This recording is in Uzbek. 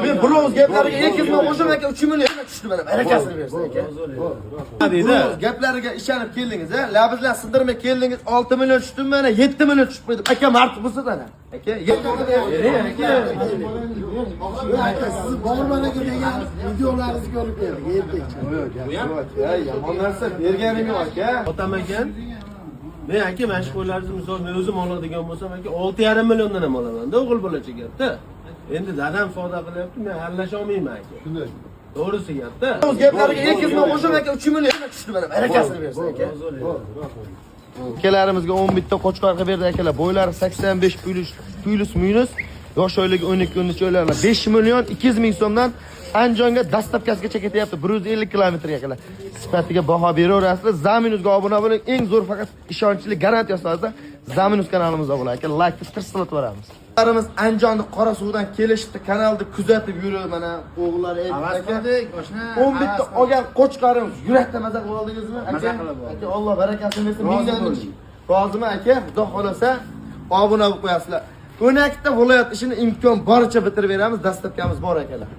Men bronz gaplariga 2 ming qo'shib aka 3 million tushdi mana. Barakasini bersin aka. Bronz gaplariga ishonib keldingiz, a? Labizlar sindirmay keldingiz, 6 million tushdi mana 7 million tushib qo'ydi. Aka martib bo'lsa-da. Aka, aka siz bormanaga degan videolaringizni ko'rib berdik, yetdik. Yomon narsa berganing yo'q aka. Otam ekan. Men aka mana shu qo'ylaringizni misol men o'zim oladigan bo'lsam aka 6,5 milliondan ham olaman-da o'g'il bola gapda. Endi dadam foda qilyapti, men aralasha olmayman aka. Shunday. To'g'risi gapda. Bronz gaplariga 2 ming qo'shib aka 3 million tushdi mana. Barakasini bersin aka. Akalarimizga 10 bitta qo'chqorga berdi akalar. Bo'ylari 85 plus minus. Yosh oyligi 12-13 oylarlar 5 million 200 ming so'mdan Andijonga dastlabkasigacha ketyapti. 150 kilometrga akalar. Sifatiga baho beraverasizlar. Zaminuzga obuna bo'ling. Eng zo'r faqat ishonchli garantiya asosida Zaminuz kanalimizda bo'ladi aka. Like tirsilatib beramiz. Larimiz Andijonning Qorasuvdan kelishdi, kanalni kuzatib yurib mana o'g'illar aka. 10 bitta olgan qo'chqarimiz yurakdan maza qilib oldingizmi aka? Aka Alloh barakasini bersin. Mingdan roziman aka. Xudo xolasa obuna bo'lib qo'yasizlar. 12 ta viloyat ishini imkon boricha bitirib beramiz. Dastlabkamiz bor akalar.